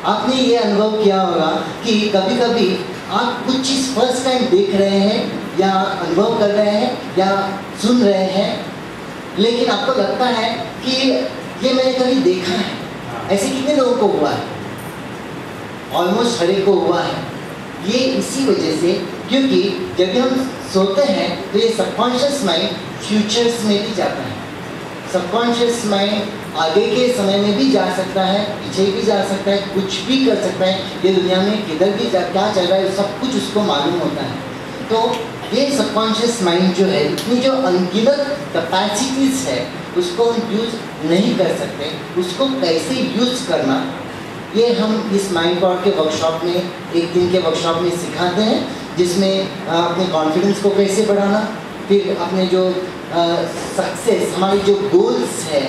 आपने ये अनुभव किया होगा कि कभी कभी आप कुछ चीज़ फर्स्ट टाइम देख रहे हैं या अनुभव कर रहे हैं या सुन रहे हैं, लेकिन आपको लगता है कि ये मैंने कभी देखा है। ऐसे कितने लोगों को हुआ है? ऑलमोस्ट हर एक को हुआ है। ये इसी वजह से, क्योंकि जब भी हम सोते हैं तो ये सबकॉन्शियस माइंड फ्यूचर्स में भी जाता है। सबकॉन्शियस माइंड आगे के समय में भी जा सकता है, पीछे भी जा सकता है, कुछ भी कर सकता है। ये दुनिया में किधर भी क्या चल रहा है सब कुछ उसको मालूम होता है। तो ये सबकॉन्शियस माइंड जो है, इतनी जो अनगिनत कैपेसिटीज़ है, उसको हम यूज़ नहीं कर सकते। उसको कैसे यूज़ करना, ये हम इस माइंड पावर के वर्कशॉप में, 1 दिन के वर्कशॉप में सिखाते हैं, जिसमें अपने कॉन्फिडेंस को कैसे बढ़ाना, फिर अपने जो सक्सेस, हमारी जो गोल्स है,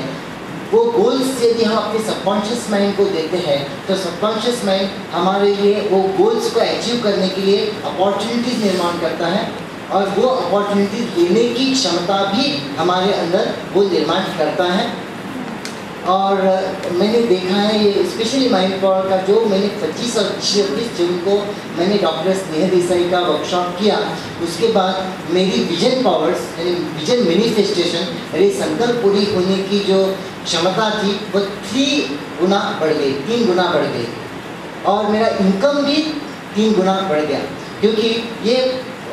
वो गोल्स यदि हम अपने सबकॉन्शियस माइंड को देते हैं तो सबकॉन्शियस माइंड हमारे लिए वो गोल्स को अचीव करने के लिए अपॉर्चुनिटीज़ निर्माण करता है, और वो अपॉर्चुनिटीज़ लेने की क्षमता भी हमारे अंदर वो निर्माण करता है। और मैंने देखा है ये स्पेशली माइंड पावर का, जो मैंने 25 और 26 जून को मैंने डॉक्टर स्नेहा देसाई का वर्कशॉप किया, उसके बाद मेरी विजन पावर्स यानी विजन मैनिफेस्टेशन, मेरे संकल्प पूरी होने की जो क्षमता थी वो 3 गुना बढ़ गई, 3 गुना बढ़ गई, और मेरा इनकम भी 3 गुना बढ़ गया। क्योंकि ये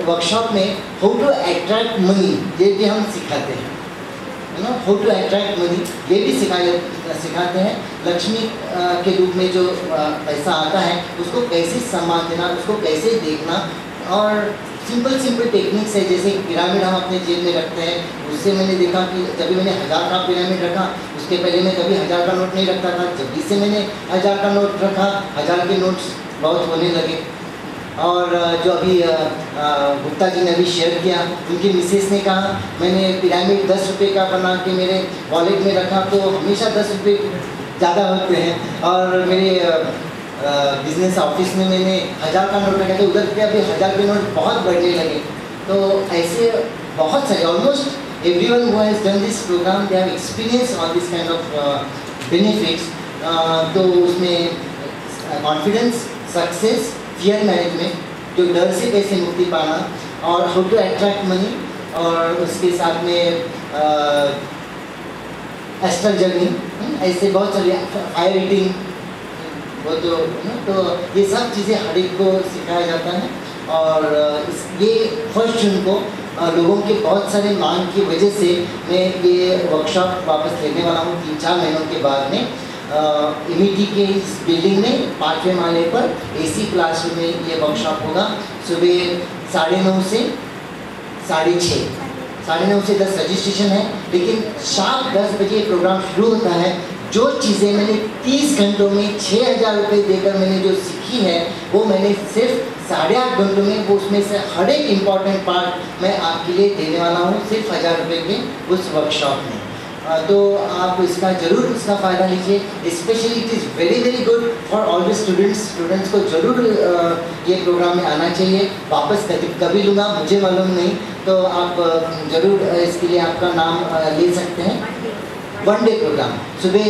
वर्कशॉप में हाउ टू अट्रैक्ट मनी ये भी हम सिखाते हैं। हाउ टू अट्रैक्ट मनी, ये भी सिखाते हैं। लक्ष्मी के रूप में जो पैसा आता है उसको कैसे सम्मान देना, उसको कैसे देखना, और सिंपल टेक्निक्स है, जैसे पिरामिड हम अपने जेब में रखते हैं। उससे मैंने देखा कि जब भी मैंने 1000 का पिरामिड रखा, उसके पहले मैं कभी 1000 का नोट नहीं रखता था। जब भी से मैंने 1000 का नोट रखा, 1000 के नोट्स बहुत होने लगे। और जो अभी गुप्ता जी ने अभी शेयर किया, उनकी मिसेस ने कहा मैंने पिरामिड 10 रुपये का बना के मेरे वॉलेट में रखा तो हमेशा 10 रुपये ज़्यादा होते हैं। और मेरे बिजनेस ऑफिस में मैंने 1000 का नोट रखा तो उधर पे अभी 1000 के नोट बहुत बढ़ने लगे। तो ऐसे बहुत सारे, almost everyone who has done this program they have experience on this kind of benefits. तो उसमें कॉन्फिडेंस, सक्सेस, फियर मैनेजमेंट, जो डर से कैसे मुक्ति पाना, और हाउ टू अट्रैक्ट मनी, और उसके साथ में एस्ट्रल जर्नी, ऐसे बहुत सारे, फायर ईटिंग, वो तो ये सब चीज़ें हर एक को सिखाया जाता है। और ये 1 जून को लोगों के बहुत सारे मांग की वजह से मैं ये वर्कशॉप वापस लेने वाला हूँ 3-4 महीनों के बाद में। इमिटी के इस बिल्डिंग में 5वें माले पर AC क्लासरूम में ये वर्कशॉप होगा। सुबह 9:30 से 6:30, 9:30 से 10 रजिस्ट्रेशन है, लेकिन शाम 10 बजे प्रोग्राम शुरू होता है। जो चीज़ें मैंने 30 घंटों में 6000 रुपये देकर मैंने जो सीखी है, वो मैंने सिर्फ 8.5 घंटों में, वो उसमें से हर एक इम्पॉर्टेंट पार्ट मैं आपके लिए देने वाला हूँ सिर्फ 1000 रुपये के उस वर्कशॉप में। तो आप इसका ज़रूर उसका फ़ायदा लीजिए। Specially it is very good for all the students को ज़रूर ये प्रोग्राम में आना चाहिए। वापस कभी लूँगा मुझे मालूम नहीं, तो आप ज़रूर इसके लिए आपका नाम ले सकते हैं। 1 डे प्रोग्राम सुबह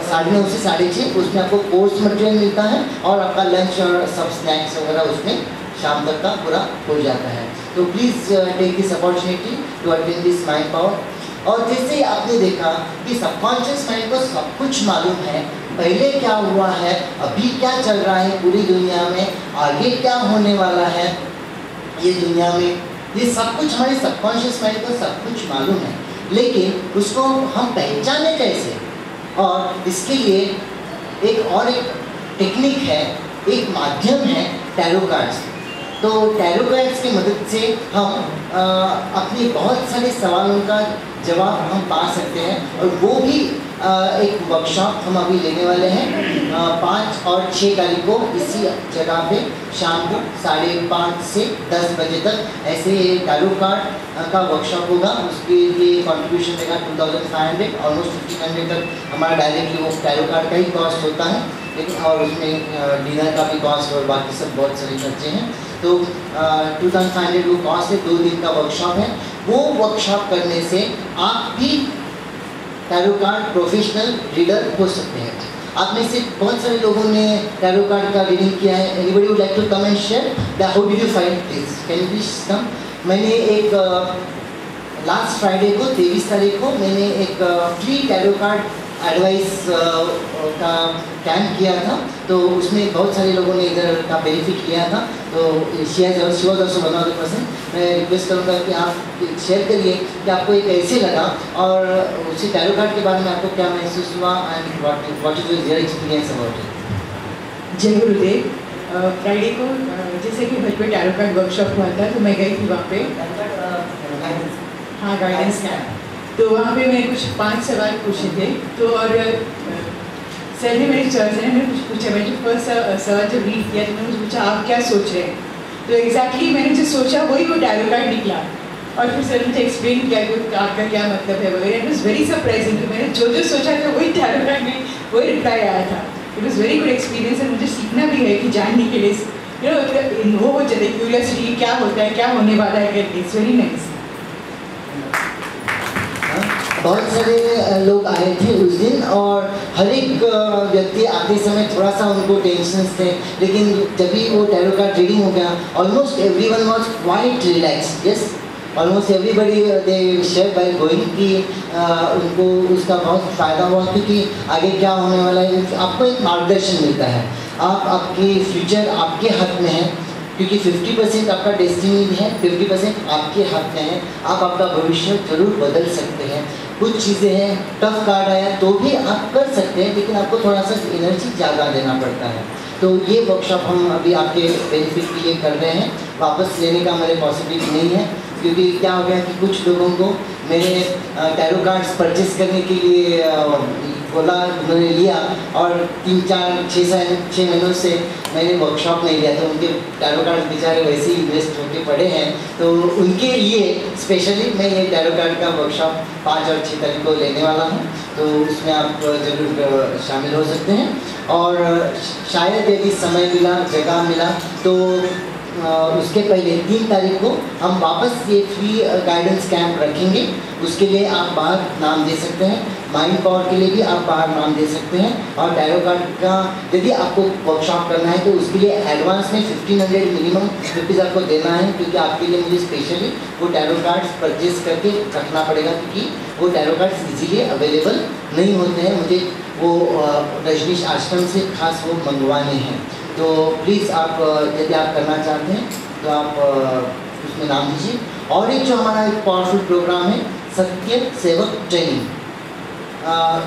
9:30 से 6:30, उसमें आपको कोर्स मटेरियल मिलता है और आपका लंच और सब स्नैक्स वगैरह उसमें शाम तक का पूरा हो जाता है। तो please take this opportunity to attend this mind power. और जैसे ही आपने देखा कि सबकॉन्शियस माइंड को सब कुछ मालूम है, पहले क्या हुआ है, अभी क्या चल रहा है पूरी दुनिया में, आगे क्या होने वाला है ये दुनिया में, ये सब कुछ हमारे सबकॉन्शियस माइंड को सब कुछ मालूम है। लेकिन उसको हम पहचाने कैसे, और इसके लिए एक टेक्निक है, एक माध्यम है टैरो कार्ड्स। तो टैरो कार्ड्स की मदद से हम अपने बहुत सारे सवालों का जवाब हम पा सकते हैं। और वो भी एक वर्कशॉप हम अभी लेने वाले हैं 5 और 6 तारीख को इसी जगह पे शाम को 5:30 से 10 बजे तक ऐसे टैरो कार्ड का वर्कशॉप होगा। उसके लिए कंट्रीब्यूशन देगा 2500, ऑलमोस्ट 1500 तक हमारा डायरेक्टली वो टैरो कार्ड का ही कॉस्ट होता है, लेकिन और उसमें डिनर का भी कॉस्ट और बाकी सब बहुत सारे खर्चे हैं। तो 2500 वो कॉस्ट है, 2 दिन का वर्कशॉप है। वो वर्कशॉप करने से आप भी टैरो कार्ड प्रोफेशनल रीडर हो सकते हैं। आप में से बहुत सारे लोगों ने टैरो कार्ड का रीडिंग किया है। Anybody would like to come and share that how did you find this, can you please come. मैंने एक लास्ट फ्राइडे को 23 तारीख को मैंने एक फ्री टैरो कार्ड एडवाइस का कैंप किया था। तो उसमें बहुत सारे लोगों ने इधर का बेनिफिट लिया था। तो she was also one of the person. मैं रिक्वेस्ट करूँगा कि आप शेयर करिए कि आपको ये कैसे लगा और उसी टैरो कार्ड के बारे में आपको क्या महसूस हुआ and what is your experience about it. जय गुरुदेव। फ्राइडे को जैसे कि घर पे टैरो कार्ड वर्कशॉप हुआ था तो मैं गई थी वहाँ पे। हाँ, गाइडेंस कैंप। तो वहाँ पे मैंने कुछ 5 सवाल पूछे थे। तो और सर ने मेरे सर ने मैंने कुछ पूछा। मैंने फर्स्ट सवाल जब रीड किया तो मैंने पूछा आप क्या सोच रहे हैं। तो एग्जैक्टली मैंने जो सोचा वही वो टैरो कार्ड निकला। और फिर सर मुझे एक्सप्लेन किया कि आपका क्या मतलब है वगैरह। इट वॉज वेरी सरप्राइजिंग कि मैंने जो सोचा था वही टैरो कार्ड में वही रिप्लाई आया था। It was very good experience. और मुझे सीखना भी है कि जानने के लिए वो हो जाए क्यूरियोसिटी, क्या होता है, क्या होने वाला है। It's very nice. बहुत सारे लोग आए थे उस दिन और हर एक व्यक्ति आते समय थोड़ा सा उनको टेंशन थे, लेकिन जब भी वो टैरो कार्ड रीडिंग हो गया almost everyone was quite relaxed. Yes, almost everybody they share by going कि उनको उसका बहुत फ़ायदा हुआ, क्योंकि आगे क्या होने वाला है आपको एक मार्गदर्शन मिलता है। आप आपकी फ्यूचर आपके हाथ में है। क्योंकि 50% आपका डेस्टिनी है, 50% आपके हाथ में है। आप आपका भविष्य जरूर बदल सकते हैं। कुछ चीज़ें हैं, टफ कार्ड आया तो भी आप कर सकते हैं, लेकिन आपको थोड़ा सा एनर्जी ज़्यादा देना पड़ता है। तो ये वर्कशॉप हम अभी आपके बेनिफिट के लिए कर रहे हैं, वापस लेने का हमारे पॉसिबिलिटी नहीं है, क्योंकि क्या हो गया कि कुछ लोगों को मेरे टैरो कार्ड्स परचेस करने के लिए बोला, उन्होंने लिया और 3-4-6 महीनों से मैंने वर्कशॉप नहीं लिया, तो उनके टैरो कार्ड बेचारे वैसे ही इन्वेस्ट होके पड़े हैं। तो उनके लिए स्पेशली मैं ये टैरो कार्ड का वर्कशॉप 5 और 6 तारीख को लेने वाला हूँ, तो उसमें आप जरूर शामिल हो सकते हैं। और शायद यदि समय मिला, जगह मिला, तो उसके पहले 3 तारीख को हम वापस ये फ्री गाइडेंस कैंप रखेंगे। उसके लिए आप बाहर नाम दे सकते हैं, माइंड पावर के लिए भी आप बाहर नाम दे सकते हैं। और टैरो कार्ड का यदि आपको वर्कशॉप करना है तो उसके लिए एडवांस में 1500 मिनिमम रुपीज़ आपको देना है, क्योंकि आपके लिए मुझे स्पेशली वो टैरो कार्ड्स परचेज करके रखना पड़ेगा, क्योंकि वो टैरो कार्ड्स इजीली अवेलेबल नहीं होते हैं। मुझे वो रजनीश आश्रम से खास वो मंगवाने हैं। तो प्लीज़ आप यदि आप करना चाहते हैं तो आप उसमें नाम दीजिए। और एक जो हमारा एक पावरफुल प्रोग्राम है, सत्य सेवक ट्रेनिंग,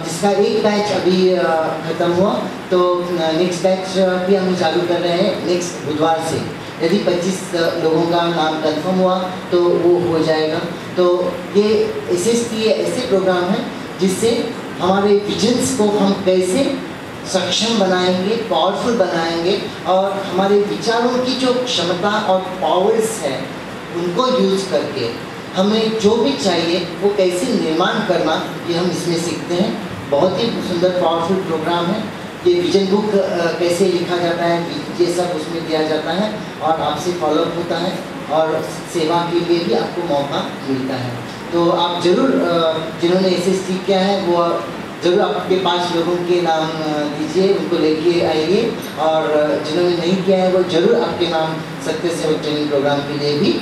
जिसका एक बैच अभी ख़त्म हुआ, तो नेक्स्ट बैच भी हम चालू कर रहे हैं नेक्स्ट बुधवार से। यदि 25 लोगों का नाम कंफर्म हुआ तो वो हो जाएगा। तो ये SST ऐसे प्रोग्राम है जिससे हमारे विजन्स को हम कैसे सक्षम बनाएंगे, पावरफुल बनाएंगे, और हमारे विचारों की जो क्षमता और पावर्स है उनको यूज़ करके हमें जो भी चाहिए वो कैसे निर्माण करना, ये हम इसमें सीखते हैं। बहुत ही सुंदर पावरफुल प्रोग्राम है। ये विजन बुक कैसे लिखा जाता है, ये सब उसमें दिया जाता है और आपसे फॉलोअप होता है और सेवा के लिए भी आपको मौका मिलता है। तो आप ज़रूर जिन्होंने SST किया है वो ज़रूर आपके 5 लोगों के नाम दीजिए, उनको लेके आइए, और जिन्होंने नहीं किया है वो ज़रूर आपके नाम सत्य सेवक ट्रेनिंग प्रोग्राम के लिए भी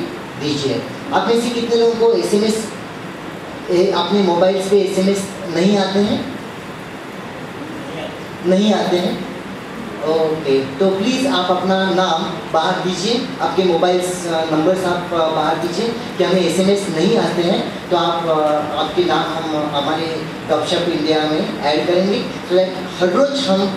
दीजिए। आप में से कितने लोगों को SMS अपने मोबाइल्स पे SMS नहीं आते हैं? नहीं आते हैं? ओके, तो प्लीज़ आप अपना नाम बाहर दीजिए, आपके मोबाइल्स नंबर्स आप बाहर दीजिए कि हमें SMS नहीं आते हैं, तो आप आपके नाम हम हमारे गपशप इंडिया में ऐड करेंगे। तो हर रोज़ हम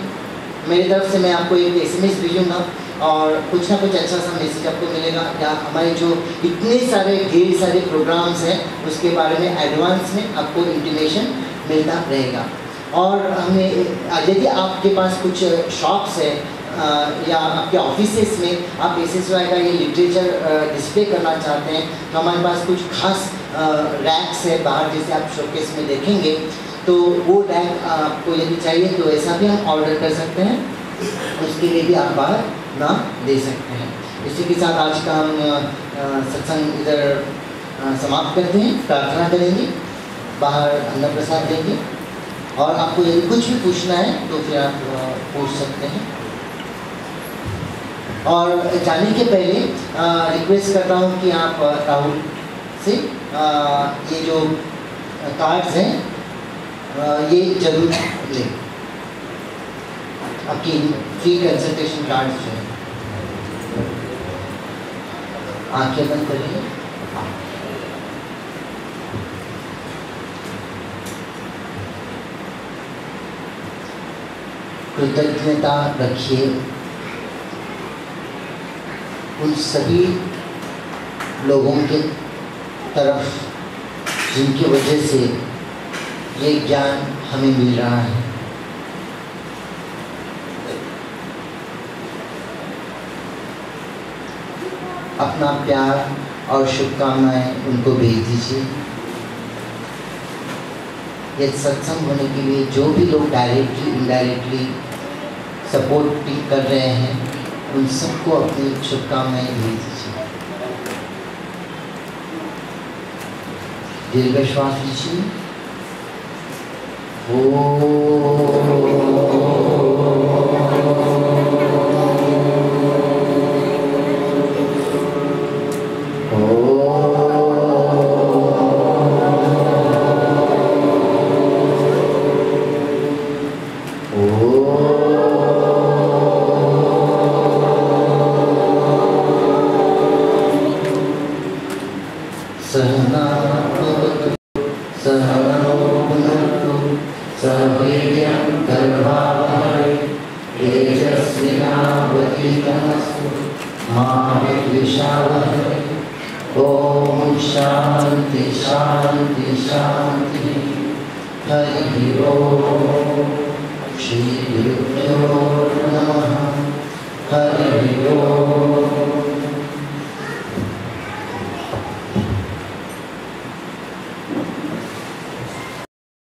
मेरी तरफ से मैं आपको एक SMS भेजूँगा और कुछ ना कुछ अच्छा सा मैसेज आपको मिलेगा, या हमारे जो इतने सारे ढेर सारे प्रोग्राम्स हैं उसके बारे में एडवांस में आपको इंटीमेशन मिलता रहेगा। और हमें यदि आपके पास कुछ शॉप्स है या आपके ऑफिसेस में आप SSY का ये लिटरेचर डिस्प्ले करना चाहते हैं, तो हमारे पास कुछ खास रैक्स है बाहर, जैसे आप शोकेस में देखेंगे, तो वो रैक आपको यदि चाहिए तो ऐसा भी हम ऑर्डर कर सकते हैं, उसके लिए भी आप बाहर नाम दे सकते हैं। इसी के साथ आज का हम सत्संग इधर समाप्त करते हैं, प्रार्थना करेंगे, बाहर अन्न प्रसाद देंगे, और आपको यदि कुछ भी पूछना है तो फिर आप पूछ सकते हैं। और जाने के पहले रिक्वेस्ट करता हूँ कि आप राहुल से ये जो कार्ड्स हैं ये जरूर लें, आपकी फ्री कंसल्टेशन कार्ड्स जो है। आंखें बंद करिए। कृतज्ञता रखिए उन सभी लोगों के तरफ जिनकी वजह से ये ज्ञान हमें मिल रहा है। अपना प्यार और शुभकामनाएं उनको भेज दीजिए। ये सत्संग होने के लिए जो भी लोग डायरेक्टली इनडायरेक्टली सपोर्ट कर रहे हैं उन सबको अपनी शुभकामनाएं भेज दीजिए। दीर्घ श्वास लीजिए। तनो भुनक्तु सवीर्यं कर्वावहै तेजस्विनावधीतमस्तु मा विद्विषावहै। ओम शांति शांति शांति। हरि ओम। श्री गुरुभ्यो नमः। हरि ओम।